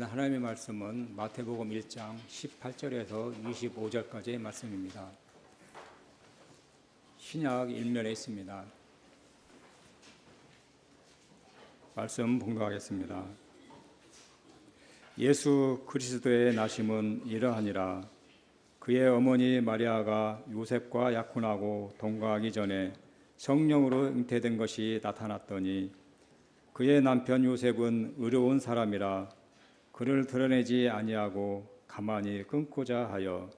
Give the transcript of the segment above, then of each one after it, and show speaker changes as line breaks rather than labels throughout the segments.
주신 하나님의 말씀은 마태복음 1장 18절에서 25절까지의 말씀입니다. 신약 일면에 있습니다. 말씀 봉독하겠습니다. 예수 그리스도의 나심은 이러하니라. 그의 어머니 마리아가 요셉과 약혼하고 동거하기 전에 성령으로 잉태된 것이 나타났더니 그의 남편 요셉은 의로운 사람이라 그를 드러내지 아니하고 가만히 끊고자 하여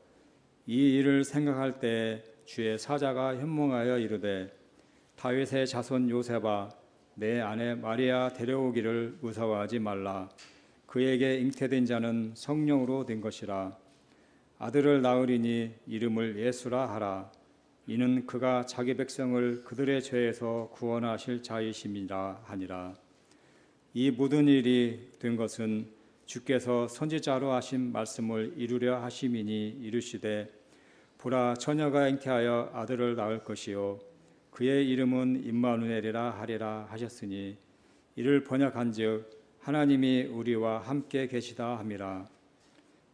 이 일을 생각할 때 주의 사자가 현몽하여 이르되 다윗의 자손 요셉아 내 아내 마리아 데려오기를 무서워하지 말라. 그에게 잉태된 자는 성령으로 된 것이라. 아들을 낳으리니 이름을 예수라 하라. 이는 그가 자기 백성을 그들의 죄에서 구원하실 자이심이라 하니라. 이 모든 일이 된 것은 주께서 선지자로 하신 말씀을 이루려 하심이니 이르시되 보라 처녀가 잉태하여 아들을 낳을 것이요 그의 이름은 임마누엘이라 하리라 하셨으니 이를 번역한즉 하나님이 우리와 함께 계시다 함이라.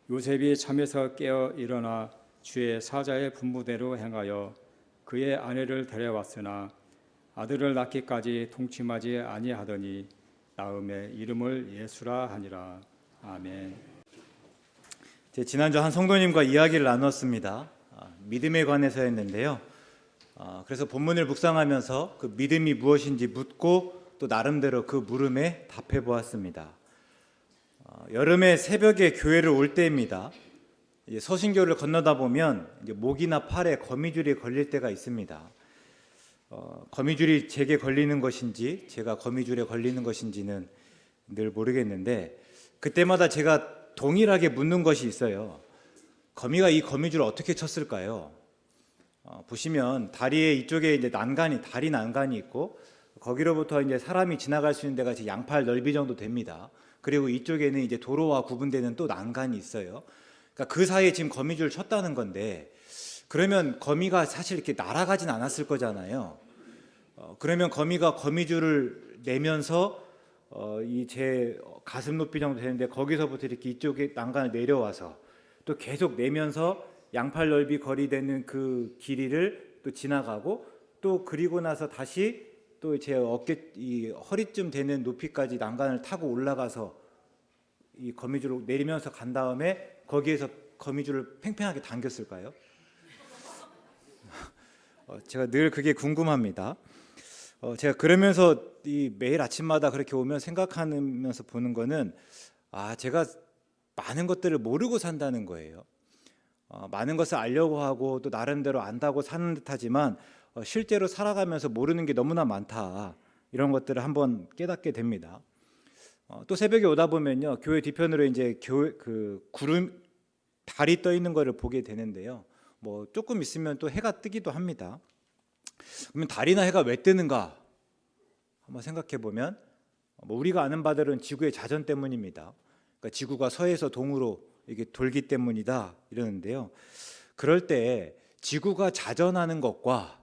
요셉이 잠에서 깨어 일어나 주의 사자의 분부대로 행하여 그의 아내를 데려왔으나 아들을 낳기까지 동침하지 아니하더니 낳음에 이름을 예수라 하니라. 아멘.
지난주 한 성도님과 이야기를 나눴습니다. 믿음에 관해서 했는데요. 그래서 본문을 묵상하면서 그 믿음이 무엇인지 묻고 또 나름대로 그 물음에 답해 보았습니다. 여름에 새벽에 교회를 올 때입니다. 서신교를 건너다 보면 이제 목이나 팔에 거미줄이 걸릴 때가 있습니다. 거미줄이 제게 걸리는 것인지 제가 거미줄에 걸리는 것인지는 늘 모르겠는데 그때마다 제가 동일하게 묻는 것이 있어요. 거미가 이 거미줄을 어떻게 쳤을까요? 보시면 다리의 이쪽에 이제 다리 난간이 있고 거기로부터 이제 사람이 지나갈 수 있는 데가 이제 양팔 넓이 정도 됩니다. 그리고 이쪽에는 이제 도로와 구분되는 또 난간이 있어요. 그러니까 그 사이에 지금 거미줄을 쳤다는 건데 그러면 거미가 사실 이렇게 날아가진 않았을 거잖아요. 그러면 거미가 거미줄을 내면서 이 제 가슴 높이 정도 되는데 거기서부터 이렇게 이쪽에 난간을 내려와서 또 계속 내면서 양팔 넓이 거리 되는 그 길이를 또 지나가고 또 그리고 나서 다시 또 제 어깨 이 허리쯤 되는 높이까지 난간을 타고 올라가서 이 거미줄을 내리면서 간 다음에 거기에서 거미줄을 팽팽하게 당겼을까요? 제가 늘 그게 궁금합니다. 제가 그러면서 이 매일 아침마다 그렇게 오면 생각하면서 보는 거는 제가 많은 것들을 모르고 산다는 거예요. 많은 것을 알려고 하고 또 나름대로 안다고 사는 듯하지만 실제로 살아가면서 모르는 게 너무나 많다. 이런 것들을 한번 깨닫게 됩니다. 또 새벽에 오다 보면요, 교회 뒤편으로 이제 달이 떠 있는 것을 보게 되는데요. 뭐 조금 있으면 또 해가 뜨기도 합니다. 그러면 달이나 해가 왜 뜨는가? 한번 생각해 보면 우리가 아는 바들은 지구의 자전 때문입니다. 그러니까 지구가 서에서 동으로 이게 돌기 때문이다 이러는데요. 그럴 때 지구가 자전하는 것과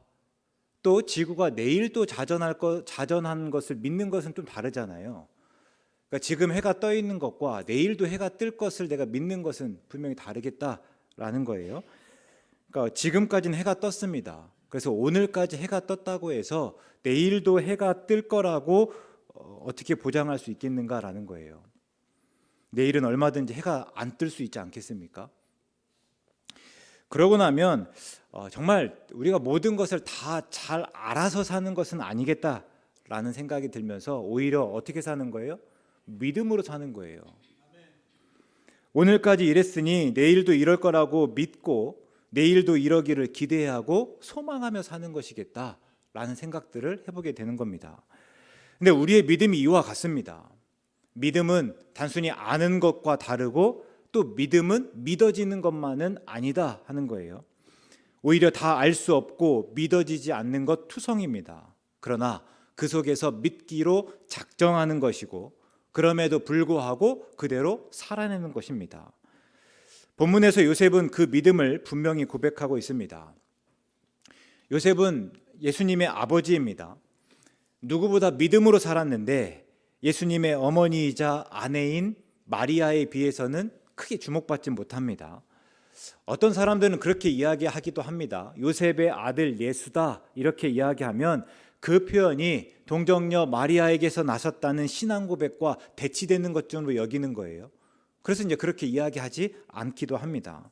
또 지구가 내일 또 자전한 것을 믿는 것은 좀 다르잖아요. 그러니까 지금 해가 떠 있는 것과 내일도 해가 뜰 것을 내가 믿는 것은 분명히 다르겠다라는 거예요. 그러니까 지금까지는 해가 떴습니다. 그래서 오늘까지 해가 떴다고 해서 내일도 해가 뜰 거라고 어떻게 보장할 수 있겠는가라는 거예요. 내일은 얼마든지 해가 안 뜰 수 있지 않겠습니까? 그러고 나면 정말 우리가 모든 것을 다 잘 알아서 사는 것은 아니겠다라는 생각이 들면서 오히려 어떻게 사는 거예요? 믿음으로 사는 거예요. 오늘까지 이랬으니 내일도 이럴 거라고 믿고 내일도 이러기를 기대하고 소망하며 사는 것이겠다라는 생각들을 해보게 되는 겁니다. 근데 우리의 믿음이 이와 같습니다. 믿음은 단순히 아는 것과 다르고 또 믿음은 믿어지는 것만은 아니다 하는 거예요. 오히려 다 알 수 없고 믿어지지 않는 것 투성입니다. 그러나 그 속에서 믿기로 작정하는 것이고 그럼에도 불구하고 그대로 살아내는 것입니다. 본문에서 요셉은 그 믿음을 분명히 고백하고 있습니다. 요셉은 예수님의 아버지입니다. 누구보다 믿음으로 살았는데 예수님의 어머니이자 아내인 마리아에 비해서는 크게 주목받지 못합니다. 어떤 사람들은 그렇게 이야기하기도 합니다. 요셉의 아들 예수다 이렇게 이야기하면 그 표현이 동정녀 마리아에게서 나섰다는 신앙 고백과 대치되는 것처럼 여기는 거예요. 그래서 이제 그렇게 이야기하지 않기도 합니다.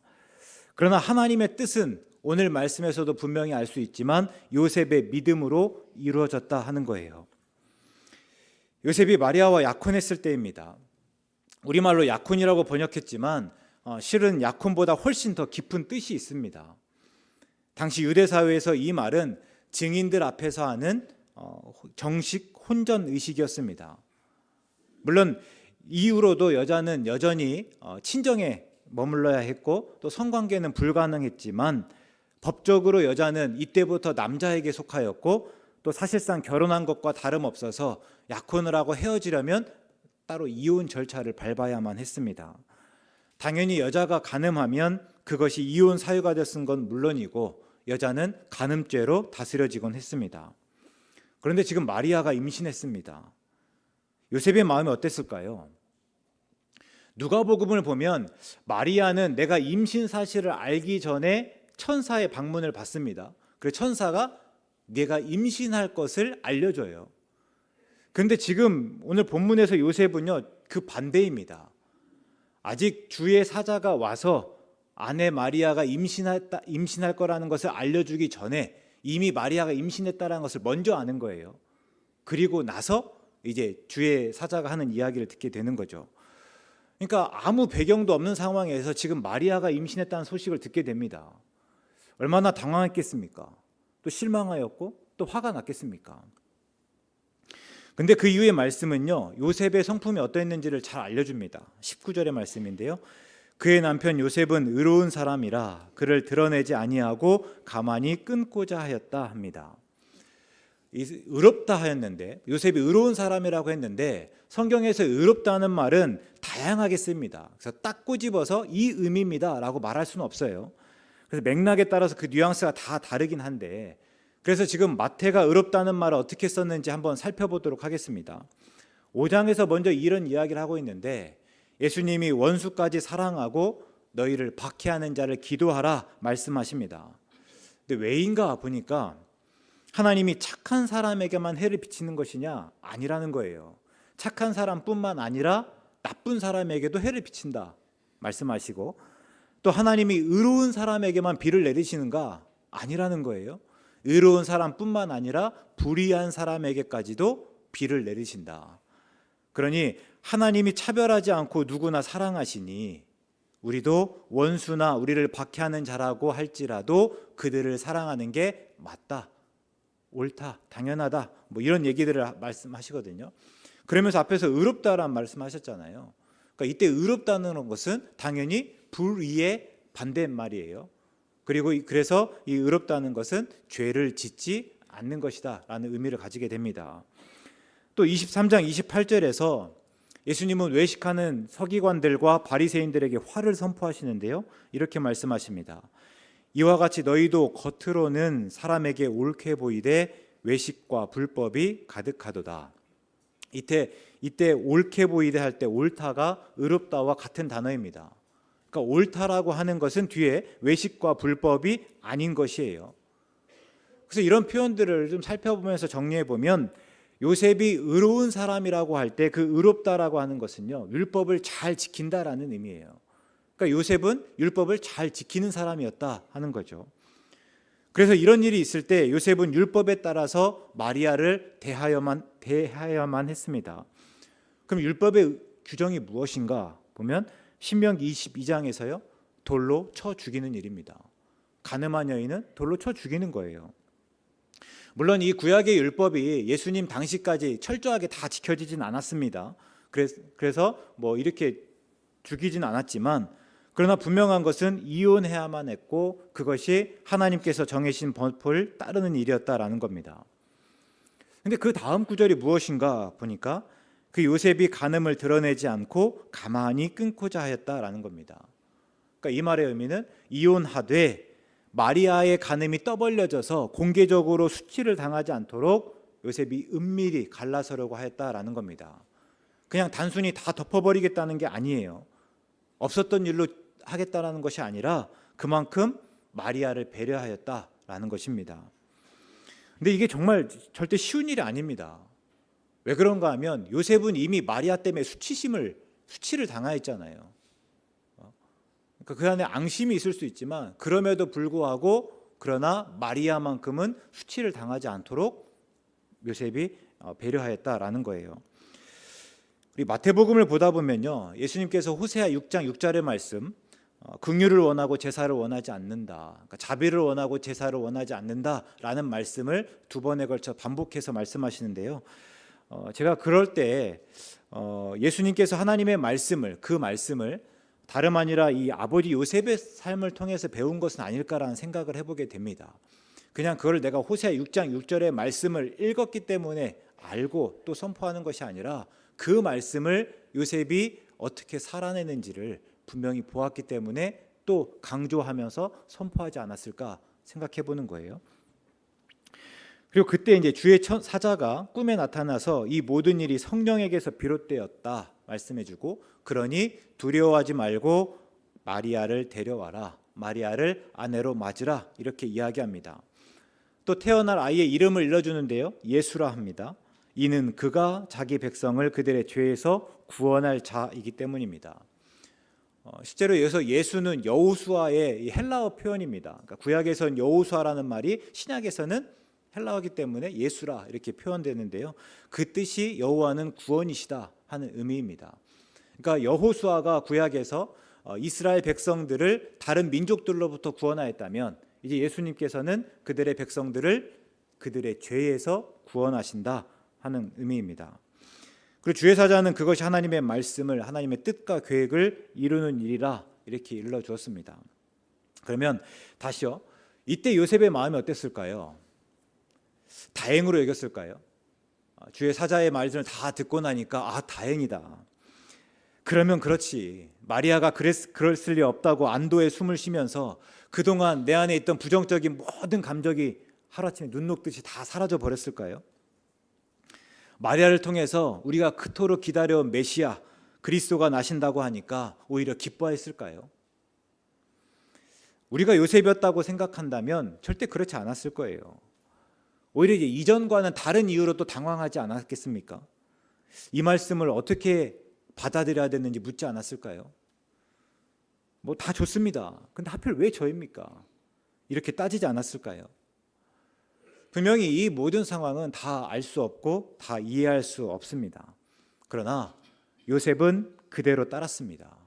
그러나 하나님의 뜻은 오늘 말씀에서도 분명히 알 수 있지만 요셉의 믿음으로 이루어졌다 하는 거예요. 요셉이 마리아와 약혼했을 때입니다. 우리말로 약혼이라고 번역했지만 실은 약혼보다 훨씬 더 깊은 뜻이 있습니다. 당시 유대 사회에서 이 말은 증인들 앞에서 하는 정식 혼전 의식이었습니다. 물론 이후로도 여자는 여전히 친정에 머물러야 했고 또 성관계는 불가능했지만 법적으로 여자는 이때부터 남자에게 속하였고 또 사실상 결혼한 것과 다름없어서 약혼을 하고 헤어지려면 따로 이혼 절차를 밟아야만 했습니다. 당연히 여자가 간음하면 그것이 이혼 사유가 됐은 건 물론이고 여자는 간음죄로 다스려지곤 했습니다. 그런데 지금 마리아가 임신했습니다. 요셉의 마음이 어땠을까요? 누가복음을 보면 마리아는 내가 임신 사실을 알기 전에 천사의 방문을 받습니다. 그래서 천사가 내가 임신할 것을 알려줘요. 그런데 지금 오늘 본문에서 요셉은요 그 반대입니다. 아직 주의 사자가 와서 아내 마리아가 임신할 거라는 것을 알려주기 전에 이미 마리아가 임신했다는 것을 먼저 아는 거예요. 그리고 나서 이제 주의 사자가 하는 이야기를 듣게 되는 거죠. 그러니까 아무 배경도 없는 상황에서 지금 마리아가 임신했다는 소식을 듣게 됩니다. 얼마나 당황했겠습니까? 또 실망하였고 또 화가 났겠습니까? 근데 그 이후의 말씀은요 요셉의 성품이 어떠했는지를 잘 알려줍니다. 19절의 말씀인데요, 그의 남편 요셉은 의로운 사람이라 그를 드러내지 아니하고 가만히 끊고자 하였다 합니다. 의롭다 하였는데, 요셉이 의로운 사람이라고 했는데 성경에서 의롭다는 말은 다양하게 씁니다. 그래서 딱 꼬집어서 이 의미입니다 라고 말할 수는 없어요. 그래서 맥락에 따라서 그 뉘앙스가 다 다르긴 한데, 그래서 지금 마태가 의롭다는 말을 어떻게 썼는지 한번 살펴보도록 하겠습니다. 5장에서 먼저 이런 이야기를 하고 있는데, 예수님이 원수까지 사랑하고 너희를 박해하는 자를 기도하라 말씀하십니다. 근데 왜인가 보니까 하나님이 착한 사람에게만 해를 비치는 것이냐? 아니라는 거예요. 착한 사람뿐만 아니라 나쁜 사람에게도 해를 비친다 말씀하시고, 또 하나님이 의로운 사람에게만 비를 내리시는가? 아니라는 거예요. 의로운 사람뿐만 아니라 불의한 사람에게까지도 비를 내리신다. 그러니 하나님이 차별하지 않고 누구나 사랑하시니 우리도 원수나 우리를 박해하는 자라고 할지라도 그들을 사랑하는 게 맞다, 옳다, 당연하다, 뭐 이런 얘기들을 말씀하시거든요. 그러면서 앞에서 의롭다라는 말씀하셨잖아요. 그러니까 이때 의롭다는 것은 당연히 불의의 반대말이에요. 그리고 그래서 이 의롭다는 것은 죄를 짓지 않는 것이다 라는 의미를 가지게 됩니다. 또 23장 28절에서 예수님은 외식하는 서기관들과 바리새인들에게 화를 선포하시는데요, 이렇게 말씀하십니다. 이와 같이 너희도 겉으로는 사람에게 옳게 보이되 외식과 불법이 가득하도다. 이때 옳게 보이되 할 때 옳다가 의롭다와 같은 단어입니다. 그러니까 옳다라고 하는 것은 뒤에 외식과 불법이 아닌 것이에요. 그래서 이런 표현들을 좀 살펴보면서 정리해 보면, 요셉이 의로운 사람이라고 할 때 그 의롭다라고 하는 것은요 율법을 잘 지킨다라는 의미예요. 그러니까 요셉은 율법을 잘 지키는 사람이었다 하는 거죠. 그래서 이런 일이 있을 때 요셉은 율법에 따라서 마리아를 대하여만 했습니다. 그럼 율법의 규정이 무엇인가 보면 신명기 22장에서요 돌로 쳐 죽이는 일입니다. 간음한 여인은 돌로 쳐 죽이는 거예요. 물론 이 구약의 율법이 예수님 당시까지 철저하게 다 지켜지진 않았습니다. 그래서 뭐 이렇게 죽이진 않았지만, 그러나 분명한 것은 이혼해야만 했고 그것이 하나님께서 정해신 법을 따르는 일이었다라는 겁니다. 그런데 그 다음 구절이 무엇인가 보니까 그 요셉이 간음을 드러내지 않고 가만히 끊고자 하였다라는 겁니다. 그러니까 이 말의 의미는 이혼하되 마리아의 간음이 떠벌려져서 공개적으로 수치를 당하지 않도록 요셉이 은밀히 갈라서려고 하였다라는 겁니다. 그냥 단순히 다 덮어버리겠다는 게 아니에요. 없었던 일로 하겠다라는 것이 아니라 그만큼 마리아를 배려하였다라는 것입니다. 근데 이게 정말 절대 쉬운 일이 아닙니다. 왜 그런가 하면 요셉은 이미 마리아 때문에 수치를 당하였잖아요. 그러니까 그 안에 앙심이 있을 수 있지만 그럼에도 불구하고 그러나 마리아만큼은 수치를 당하지 않도록 요셉이 배려하였다라는 거예요. 우리 마태복음을 보다 보면요, 예수님께서 호세아 6장 6절의 말씀, 긍휼을 원하고 제사를 원하지 않는다, 그러니까 자비를 원하고 제사를 원하지 않는다라는 말씀을 두 번에 걸쳐 반복해서 말씀하시는데요. 제가 그럴 때 예수님께서 하나님의 말씀을, 그 말씀을 다름 아니라 이 아버지 요셉의 삶을 통해서 배운 것은 아닐까라는 생각을 해보게 됩니다. 그냥 그걸 내가 호세아 6장 6절의 말씀을 읽었기 때문에 알고 또 선포하는 것이 아니라 그 말씀을 요셉이 어떻게 살아내는지를 분명히 보았기 때문에 또 강조하면서 선포하지 않았을까 생각해 보는 거예요. 그리고 그때 이제 주의 사자가 꿈에 나타나서 이 모든 일이 성령에게서 비롯되었다 말씀해주고, 그러니 두려워하지 말고 마리아를 데려와라, 마리아를 아내로 맞으라, 이렇게 이야기합니다. 또 태어날 아이의 이름을 일러주는데요, 예수라 합니다. 이는 그가 자기 백성을 그들의 죄에서 구원할 자이기 때문입니다. 실제로 여기서 예수는 여호수아의 헬라어 표현입니다. 그러니까 구약에서는 여호수아라는 말이 신약에서는 헬라어이기 때문에 예수라 이렇게 표현되는데요, 그 뜻이 여호와는 구원이시다 하는 의미입니다. 그러니까 여호수아가 구약에서 이스라엘 백성들을 다른 민족들로부터 구원하였다면 이제 예수님께서는 그들의 백성들을 그들의 죄에서 구원하신다 하는 의미입니다. 그리고 주의 사자는 그것이 하나님의 말씀을, 하나님의 뜻과 계획을 이루는 일이라 이렇게 일러 주었습니다. 그러면 다시요, 이때 요셉의 마음이 어땠을까요? 다행으로 여겼을까요? 주의 사자의 말씀을 다 듣고 나니까 다행이다. 그러면 그렇지, 마리아가 그랬을 리 없다고 안도의 숨을 쉬면서 그동안 내 안에 있던 부정적인 모든 감정이 하루아침에 눈 녹듯이 다 사라져 버렸을까요? 마리아를 통해서 우리가 그토록 기다려온 메시아 그리스도가 나신다고 하니까 오히려 기뻐했을까요? 우리가 요셉이었다고 생각한다면 절대 그렇지 않았을 거예요. 오히려 이제 이전과는 다른 이유로 또 당황하지 않았겠습니까? 이 말씀을 어떻게 받아들여야 되는지 묻지 않았을까요? 뭐 다 좋습니다. 근데 하필 왜 저입니까? 이렇게 따지지 않았을까요? 분명히 이 모든 상황은 다 알 수 없고 다 이해할 수 없습니다. 그러나 요셉은 그대로 따랐습니다.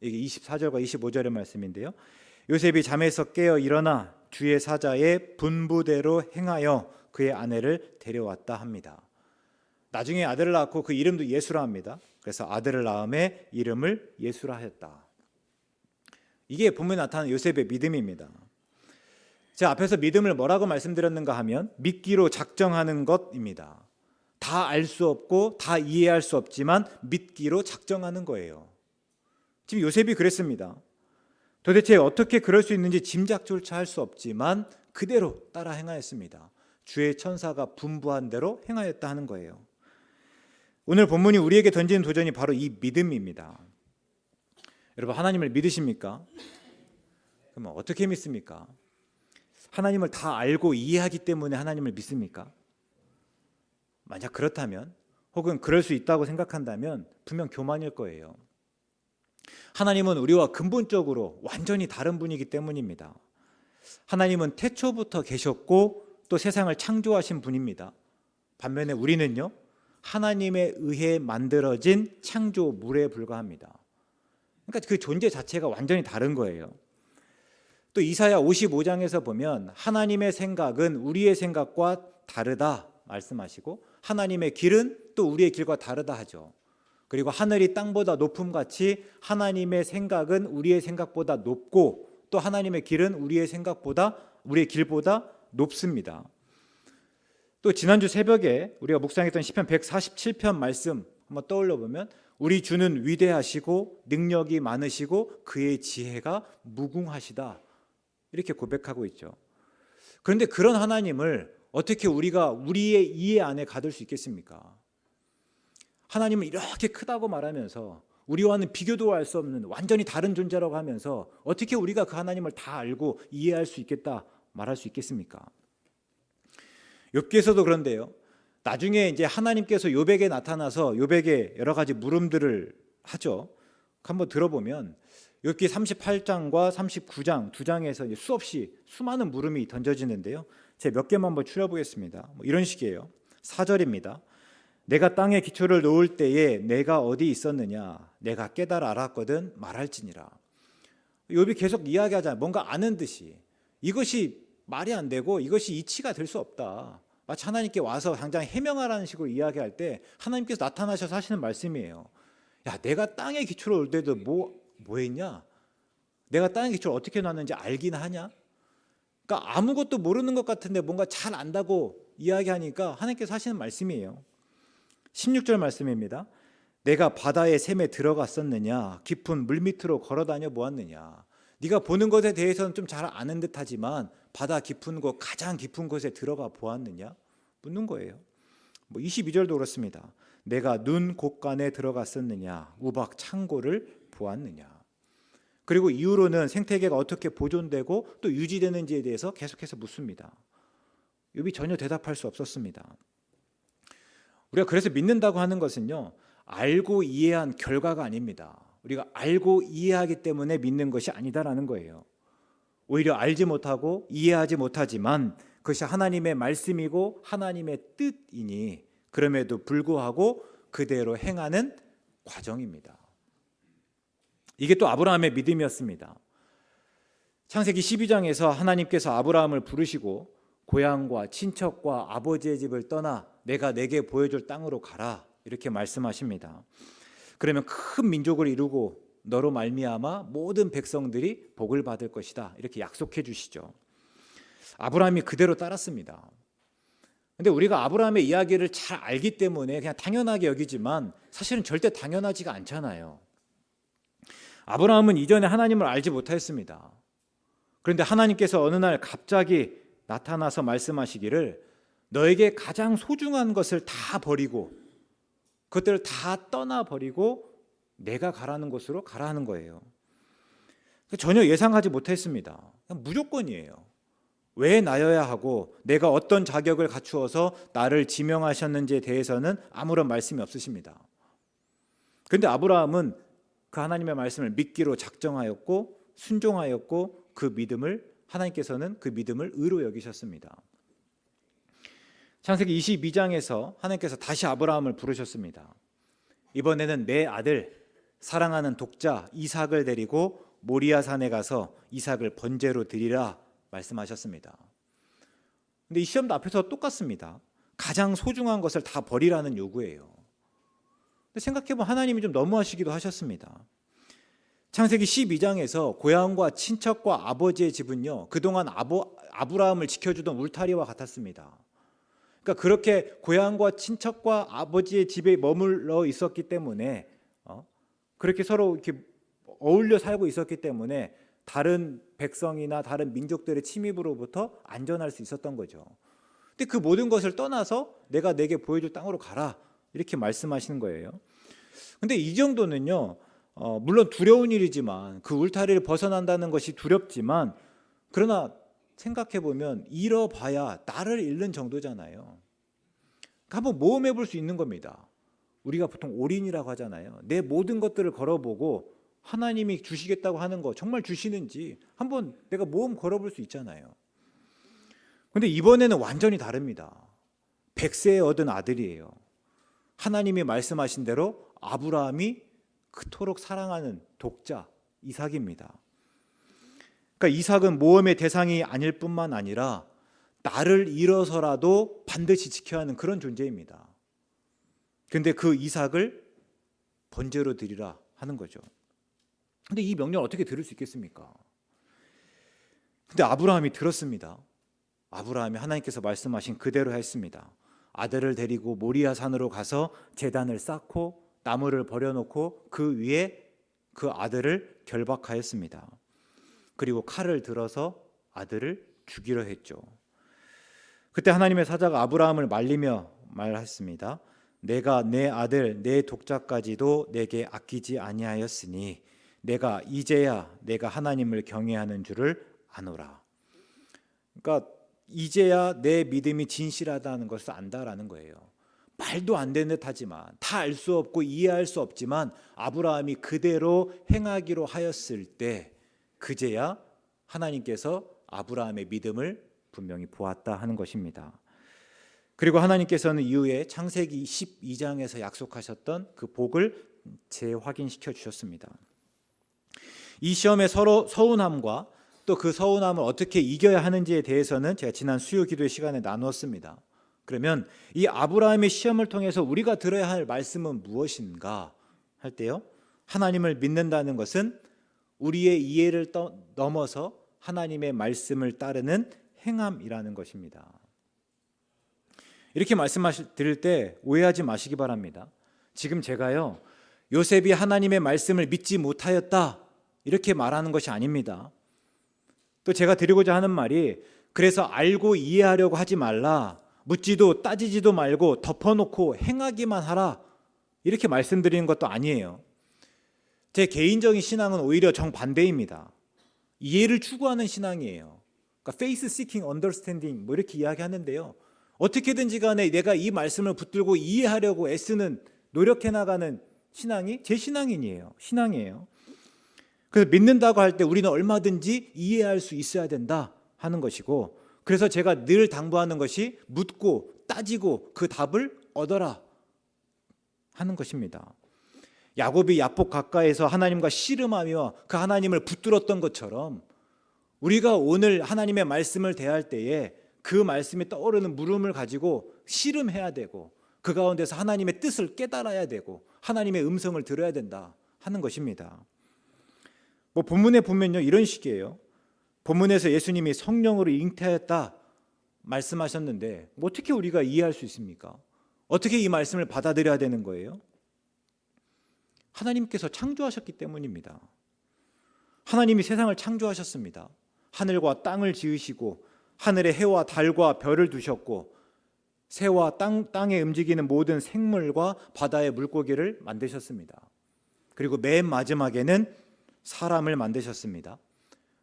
이게 24절과 25절의 말씀인데요, 요셉이 잠에서 깨어 일어나 주의 사자의 분부대로 행하여 그의 아내를 데려왔다 합니다. 나중에 아들을 낳고 그 이름도 예수라 합니다. 그래서 아들을 낳음에 이름을 예수라 하였다. 이게 본문에 나타나는 요셉의 믿음입니다. 제가 앞에서 믿음을 뭐라고 말씀드렸는가 하면 믿기로 작정하는 것입니다. 다 알 수 없고 다 이해할 수 없지만 믿기로 작정하는 거예요. 지금 요셉이 그랬습니다. 도대체 어떻게 그럴 수 있는지 짐작조차 할 수 없지만 그대로 따라 행하였습니다. 주의 천사가 분부한 대로 행하였다 하는 거예요. 오늘 본문이 우리에게 던지는 도전이 바로 이 믿음입니다. 여러분, 하나님을 믿으십니까? 그럼 어떻게 믿습니까? 하나님을 다 알고 이해하기 때문에 하나님을 믿습니까? 만약 그렇다면, 혹은 그럴 수 있다고 생각한다면 분명 교만일 거예요. 하나님은 우리와 근본적으로 완전히 다른 분이기 때문입니다. 하나님은 태초부터 계셨고 또 세상을 창조하신 분입니다. 반면에 우리는요, 하나님에 의해 만들어진 창조물에 불과합니다. 그러니까 그 존재 자체가 완전히 다른 거예요. 또 이사야 55장에서 보면 하나님의 생각은 우리의 생각과 다르다 말씀하시고, 하나님의 길은 또 우리의 길과 다르다 하죠. 그리고 하늘이 땅보다 높음같이 하나님의 생각은 우리의 생각보다 높고 또 하나님의 길은 우리의 길보다 높습니다. 또 지난주 새벽에 우리가 묵상했던 시편 147편 말씀 한번 떠올려 보면, 우리 주는 위대하시고 능력이 많으시고 그의 지혜가 무궁하시다, 이렇게 고백하고 있죠. 그런데 그런 하나님을 어떻게 우리가 우리의 이해 안에 가둘 수 있겠습니까? 하나님을 이렇게 크다고 말하면서 우리와는 비교도 할 수 없는 완전히 다른 존재라고 하면서 어떻게 우리가 그 하나님을 다 알고 이해할 수 있겠다 말할 수 있겠습니까? 욥기에서도 그런데요. 나중에 이제 하나님께서 욥에게 나타나서 욥에게 여러 가지 물음들을 하죠. 한번 들어보면 욥기 38장과 39장 두 장에서 이제 수없이 수많은 물음이 던져지는데요. 제가 몇 개만 한번 추려보겠습니다. 이런 식이에요. 4절입니다. 내가 땅에 기초를 놓을 때에 내가 어디 있었느냐? 내가 깨달아 알았거든 말할지니라. 욥이 계속 이야기하잖아요. 뭔가 아는 듯이. 이것이 말이 안 되고 이것이 이치가 될 수 없다. 마치 하나님께 와서 당장 해명하라는 식으로 이야기할 때 하나님께서 나타나셔서 하시는 말씀이에요. 야, 내가 땅에 기초를 놓을 때도 뭐 했냐? 내가 땅에 기초를 어떻게 놨는지 알긴 하냐? 그러니까 아무것도 모르는 것 같은데 뭔가 잘 안다고 이야기하니까 하나님께서 하시는 말씀이에요. 16절 말씀입니다. 내가 바다의 샘에 들어갔었느냐? 깊은 물밑으로 걸어다녀 보았느냐? 네가 보는 것에 대해서는 좀 잘 아는 듯하지만 바다 깊은 곳, 가장 깊은 곳에 들어가 보았느냐? 묻는 거예요. 22절도 그렇습니다. 내가 눈 곳간에 들어갔었느냐? 우박 창고를 보았느냐? 그리고 이후로는 생태계가 어떻게 보존되고 또 유지되는지에 대해서 계속해서 묻습니다. 욥이 전혀 대답할 수 없었습니다. 우리가 그래서 믿는다고 하는 것은요, 알고 이해한 결과가 아닙니다. 우리가 알고 이해하기 때문에 믿는 것이 아니다라는 거예요. 오히려 알지 못하고 이해하지 못하지만 그것이 하나님의 말씀이고 하나님의 뜻이니 그럼에도 불구하고 그대로 행하는 과정입니다. 이게 또 아브라함의 믿음이었습니다. 창세기 12장에서 하나님께서 아브라함을 부르시고 고향과 친척과 아버지의 집을 떠나 내가 내게 보여줄 땅으로 가라 이렇게 말씀하십니다. 그러면 큰 민족을 이루고 너로 말미암아 모든 백성들이 복을 받을 것이다 이렇게 약속해 주시죠. 아브라함이 그대로 따랐습니다. 근데 우리가 아브라함의 이야기를 잘 알기 때문에 그냥 당연하게 여기지만 사실은 절대 당연하지가 않잖아요. 아브라함은 이전에 하나님을 알지 못했습니다. 그런데 하나님께서 어느 날 갑자기 나타나서 말씀하시기를 너에게 가장 소중한 것을 다 버리고 그것들을 다 떠나버리고 내가 가라는 곳으로 가라 하는 거예요. 전혀 예상하지 못했습니다. 무조건이에요. 왜 나여야 하고 내가 어떤 자격을 갖추어서 나를 지명하셨는지에 대해서는 아무런 말씀이 없으십니다. 그런데 아브라함은 그 하나님의 말씀을 믿기로 작정하였고 순종하였고 그 믿음을 하나님께서는 그 믿음을 의로 여기셨습니다. 창세기 22장에서 하나님께서 다시 아브라함을 부르셨습니다. 이번에는 내 아들 사랑하는 독자 이삭을 데리고 모리아 산에 가서 이삭을 번제로 드리라 말씀하셨습니다. 근데 이 시험도 앞에서 똑같습니다. 가장 소중한 것을 다 버리라는 요구예요. 근데 생각해보면 하나님이 좀 너무하시기도 하셨습니다. 창세기 12장에서 고향과 친척과 아버지의 집은요 그동안 아브라함을 지켜주던 울타리와 같았습니다. 그러니까 그렇게 고향과 친척과 아버지의 집에 머물러 있었기 때문에 그렇게 서로 이렇게 어울려 살고 있었기 때문에 다른 백성이나 다른 민족들의 침입으로부터 안전할 수 있었던 거죠. 근데 그 모든 것을 떠나서 내가 내게 보여줄 땅으로 가라 이렇게 말씀하시는 거예요. 근데 이 정도는요 물론 두려운 일이지만 그 울타리를 벗어난다는 것이 두렵지만 그러나 생각해보면 잃어봐야 나를 잃는 정도잖아요. 한번 모험해 볼 수 있는 겁니다. 우리가 보통 올인이라고 하잖아요. 내 모든 것들을 걸어보고 하나님이 주시겠다고 하는 거 정말 주시는지 한번 내가 모험 걸어볼 수 있잖아요. 그런데 이번에는 완전히 다릅니다. 100세에 얻은 아들이에요. 하나님이 말씀하신 대로 아브라함이 그토록 사랑하는 독자 이삭입니다. 그러니까 이삭은 모험의 대상이 아닐 뿐만 아니라 나를 잃어서라도 반드시 지켜야 하는 그런 존재입니다. 그런데 그 이삭을 번제로 드리라 하는 거죠. 근데 이 명령을 어떻게 들을 수 있겠습니까? 근데 아브라함이 들었습니다. 아브라함이 하나님께서 말씀하신 그대로 했습니다. 아들을 데리고 모리아 산으로 가서 제단을 쌓고 나무를 버려놓고 그 위에 그 아들을 결박하였습니다. 그리고 칼을 들어서 아들을 죽이려 했죠. 그때 하나님의 사자가 아브라함을 말리며 말했습니다. 내가 내 아들 내 독자까지도 내게 아끼지 아니하였으니 내가 이제야 내가 하나님을 경외하는 줄을 아노라. 그러니까 이제야 내 믿음이 진실하다는 것을 안다라는 거예요. 말도 안 되는 듯하지만, 다 알 수 없고 이해할 수 없지만 아브라함이 그대로 행하기로 하였을 때 그제야 하나님께서 아브라함의 믿음을 분명히 보았다 하는 것입니다. 그리고 하나님께서는 이후에 창세기 12장에서 약속하셨던 그 복을 재확인시켜 주셨습니다. 이 시험의 서로 서운함과 또 그 서운함을 어떻게 이겨야 하는지에 대해서는 제가 지난 수요 기도의 시간에 나누었습니다. 그러면 이 아브라함의 시험을 통해서 우리가 들어야 할 말씀은 무엇인가 할 때요, 하나님을 믿는다는 것은 우리의 이해를 넘어서 하나님의 말씀을 따르는 행함이라는 것입니다. 이렇게 드릴 때 오해하지 마시기 바랍니다. 지금 제가요, 요셉이 하나님의 말씀을 믿지 못하였다 이렇게 말하는 것이 아닙니다. 또 제가 드리고자 하는 말이, 그래서 알고 이해하려고 하지 말라, 묻지도 따지지도 말고 덮어놓고 행하기만 하라 이렇게 말씀드리는 것도 아니에요. 제 개인적인 신앙은 오히려 정반대입니다. 이해를 추구하는 신앙이에요. 그러니까 faith seeking understanding 뭐 이렇게 이야기하는데요, 어떻게든지 간에 내가 이 말씀을 붙들고 이해하려고 애쓰는, 노력해 나가는 신앙이 제 신앙이에요. 그래서 믿는다고 할 때 우리는 얼마든지 이해할 수 있어야 된다 하는 것이고, 그래서 제가 늘 당부하는 것이 묻고 따지고 그 답을 얻어라 하는 것입니다. 야곱이 야복 가까이에서 하나님과 씨름하며 그 하나님을 붙들었던 것처럼 우리가 오늘 하나님의 말씀을 대할 때에 그 말씀이 떠오르는 물음을 가지고 씨름해야 되고, 그 가운데서 하나님의 뜻을 깨달아야 되고 하나님의 음성을 들어야 된다 하는 것입니다. 본문에 보면요, 이런 식이에요. 본문에서 예수님이 성령으로 잉태하였다 말씀하셨는데 어떻게 우리가 이해할 수 있습니까? 어떻게 이 말씀을 받아들여야 되는 거예요? 하나님께서 창조하셨기 때문입니다. 하나님이 세상을 창조하셨습니다. 하늘과 땅을 지으시고 하늘에 해와 달과 별을 두셨고 새와 땅에 움직이는 모든 생물과 바다의 물고기를 만드셨습니다. 그리고 맨 마지막에는 사람을 만드셨습니다.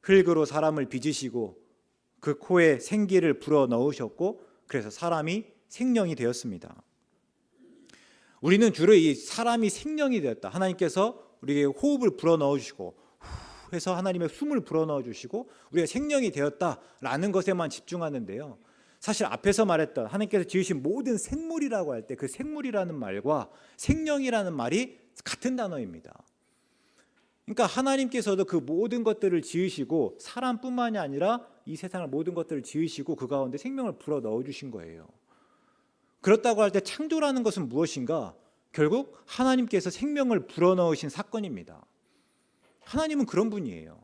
흙으로 사람을 빚으시고 그 코에 생기를 불어 넣으셨고, 그래서 사람이 생명이 되었습니다. 우리는 주로 이 사람이 생명이 되었다, 하나님께서 우리에게 호흡을 불어 넣어주시고 후 해서 하나님의 숨을 불어 넣어주시고 우리가 생명이 되었다라는 것에만 집중하는데요, 사실 앞에서 말했던 하나님께서 지으신 모든 생물이라고 할 때 그 생물이라는 말과 생명이라는 말이 같은 단어입니다. 그러니까 하나님께서도 그 모든 것들을 지으시고 사람뿐만이 아니라 이 세상을 모든 것들을 지으시고 그 가운데 생명을 불어 넣어주신 거예요. 그렇다고 할 때 창조라는 것은 무엇인가? 결국 하나님께서 생명을 불어넣으신 사건입니다. 하나님은 그런 분이에요.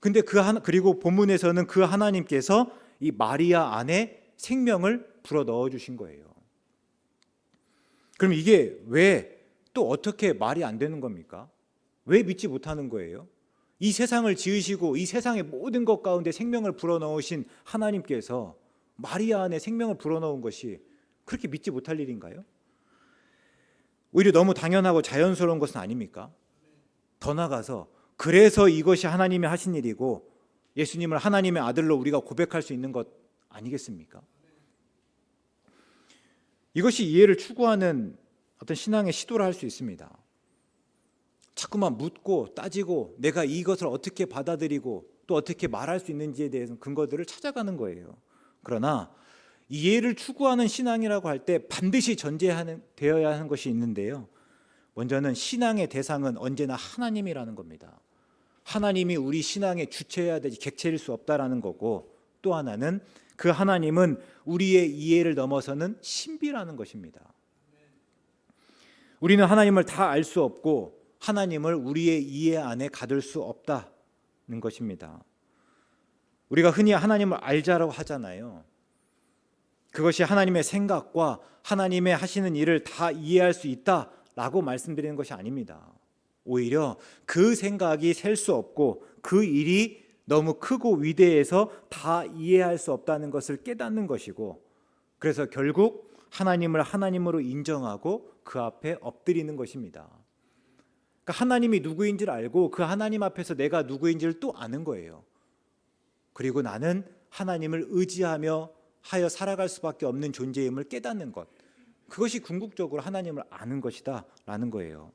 근데 그리고 본문에서는 그 하나님께서 이 마리아 안에 생명을 불어넣어 주신 거예요. 그럼 이게 왜 또 어떻게 말이 안 되는 겁니까? 왜 믿지 못하는 거예요? 이 세상을 지으시고 이 세상의 모든 것 가운데 생명을 불어넣으신 하나님께서 마리아 안에 생명을 불어넣은 것이 그렇게 믿지 못할 일인가요? 오히려 너무 당연하고 자연스러운 것은 아닙니까? 더 나아가서 그래서 이것이 하나님이 하신 일이고 예수님을 하나님의 아들로 우리가 고백할 수 있는 것 아니겠습니까? 이것이 이해를 추구하는 어떤 신앙의 시도를 할 수 있습니다. 자꾸만 묻고 따지고 내가 이것을 어떻게 받아들이고 또 어떻게 말할 수 있는지에 대해서 근거들을 찾아가는 거예요. 그러나 이해를 추구하는 신앙이라고 할 때 반드시 전제되어야 하는 것이 있는데요, 먼저는 신앙의 대상은 언제나 하나님이라는 겁니다. 하나님이 우리 신앙의 주체여야 되지 객체일 수 없다라는 거고, 또 하나는 그 하나님은 우리의 이해를 넘어서는 신비라는 것입니다. 우리는 하나님을 다 알 수 없고 하나님을 우리의 이해 안에 가둘 수 없다는 것입니다. 우리가 흔히 하나님을 알자라고 하잖아요. 그것이 하나님의 생각과 하나님의 하시는 일을 다 이해할 수 있다라고 말씀드리는 것이 아닙니다. 오히려 그 생각이 셀 수 없고 그 일이 너무 크고 위대해서 다 이해할 수 없다는 것을 깨닫는 것이고, 그래서 결국 하나님을 하나님으로 인정하고 그 앞에 엎드리는 것입니다. 그러니까 하나님이 누구인지를 알고 그 하나님 앞에서 내가 누구인지를 또 아는 거예요. 그리고 나는 하나님을 의지하며 하여 살아갈 수밖에 없는 존재임을 깨닫는 것, 그것이 궁극적으로 하나님을 아는 것이다 라는 거예요.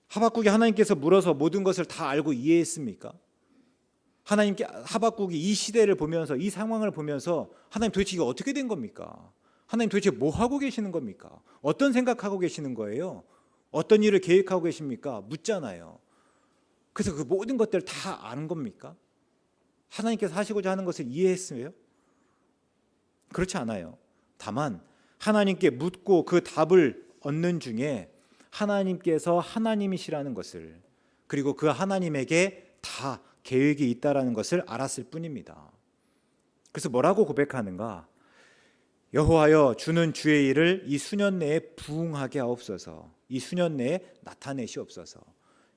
하박국이 하나님께서 물어서 모든 것을 다 알고 이해했습니까? 하나님께 하박국이 이 시대를 보면서, 이 상황을 보면서 하나님 도대체 이거 어떻게 된 겁니까? 하나님 도대체 뭐 하고 계시는 겁니까? 어떤 생각하고 계시는 거예요? 어떤 일을 계획하고 계십니까? 묻잖아요. 그래서 그 모든 것들을 다 아는 겁니까? 하나님께서 하시고자 하는 것을 이해했어요? 그렇지 않아요. 다만 하나님께 묻고 그 답을 얻는 중에 하나님께서 하나님이시라는 것을, 그리고 그 하나님에게 다 계획이 있다라는 것을 알았을 뿐입니다. 그래서 뭐라고 고백하는가? 여호와여, 주는 주의 일을 이 수년 내에 부응하게 하옵소서. 이 수년 내에 나타내시옵소서.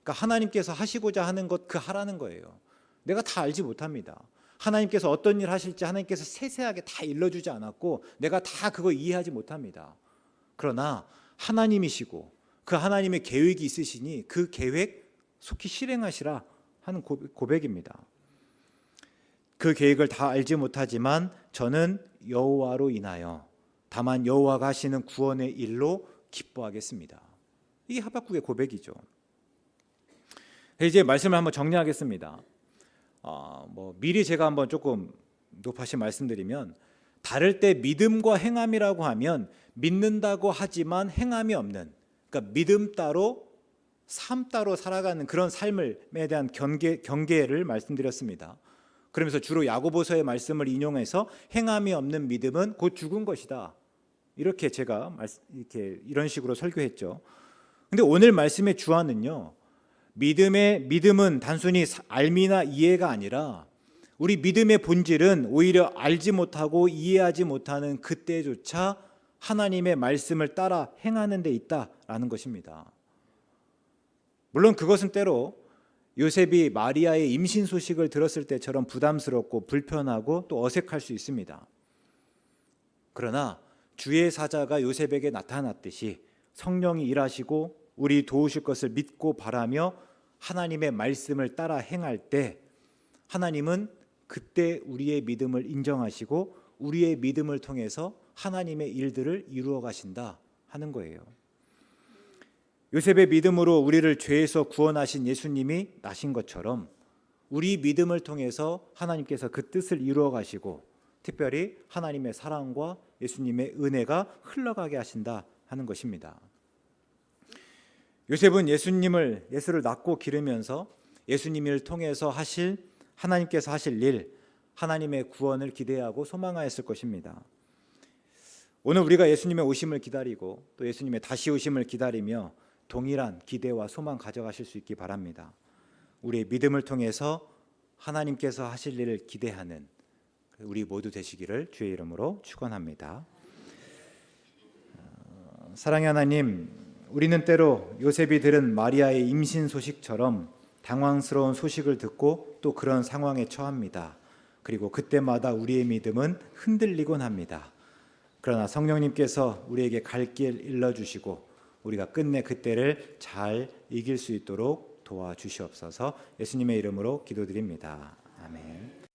그러니까 하나님께서 하시고자 하는 것 그 하라는 거예요. 내가 다 알지 못합니다. 하나님께서 어떤 일 하실지 하나님께서 세세하게 다 일러주지 않았고 내가 다 그거 이해하지 못합니다. 그러나 하나님이시고 그 하나님의 계획이 있으시니 그 계획 속히 실행하시라 하는 고백입니다. 그 계획을 다 알지 못하지만 저는 여호와로 인하여 다만 여호와가 하시는 구원의 일로 기뻐하겠습니다. 이게 하박국의 고백이죠. 이제 말씀을 한번 정리하겠습니다. 미리 제가 한번 조금 높아시 말씀드리면, 다를 때 믿음과 행함이라고 하면 믿는다고 하지만 행함이 없는, 그러니까 믿음 따로 삶 따로 살아가는 그런 삶에 대한 경계를 말씀드렸습니다. 그러면서 주로 야고보서의 말씀을 인용해서 행함이 없는 믿음은 곧 죽은 것이다, 이렇게 제가 이런 식으로 설교했죠. 근데 오늘 말씀의 주안은요, 믿음은 단순히 알미나 이해가 아니라 우리 믿음의 본질은 오히려 알지 못하고 이해하지 못하는 그때조차 하나님의 말씀을 따라 행하는 데 있다라는 것입니다. 물론 그것은 때로 요셉이 마리아의 임신 소식을 들었을 때처럼 부담스럽고 불편하고 또 어색할 수 있습니다. 그러나 주의 사자가 요셉에게 나타났듯이 성령이 일하시고 우리 도우실 것을 믿고 바라며 하나님의 말씀을 따라 행할 때 하나님은 그때 우리의 믿음을 인정하시고 우리의 믿음을 통해서 하나님의 일들을 이루어 가신다 하는 거예요. 요셉의 믿음으로 우리를 죄에서 구원하신 예수님이 나신 것처럼 우리 믿음을 통해서 하나님께서 그 뜻을 이루어 가시고 특별히 하나님의 사랑과 예수님의 은혜가 흘러가게 하신다 하는 것입니다. 요셉은 예수를 낳고 기르면서 예수님을 통해서 하나님께서 하실 일, 하나님의 구원을 기대하고 소망하였을 것입니다. 오늘 우리가 예수님의 오심을 기다리고 또 예수님의 다시 오심을 기다리며 동일한 기대와 소망 가져가실 수 있기 바랍니다. 우리의 믿음을 통해서 하나님께서 하실 일을 기대하는 우리 모두 되시기를 주의 이름으로 축원합니다. 사랑의 하나님, 우리는 때로 요셉이 들은 마리아의 임신 소식처럼 당황스러운 소식을 듣고 또 그런 상황에 처합니다. 그리고 그때마다 우리의 믿음은 흔들리곤 합니다. 그러나 성령님께서 우리에게 갈 길 일러주시고 우리가 끝내 그때를 잘 이길 수 있도록 도와주시옵소서. 예수님의 이름으로 기도드립니다. 아멘.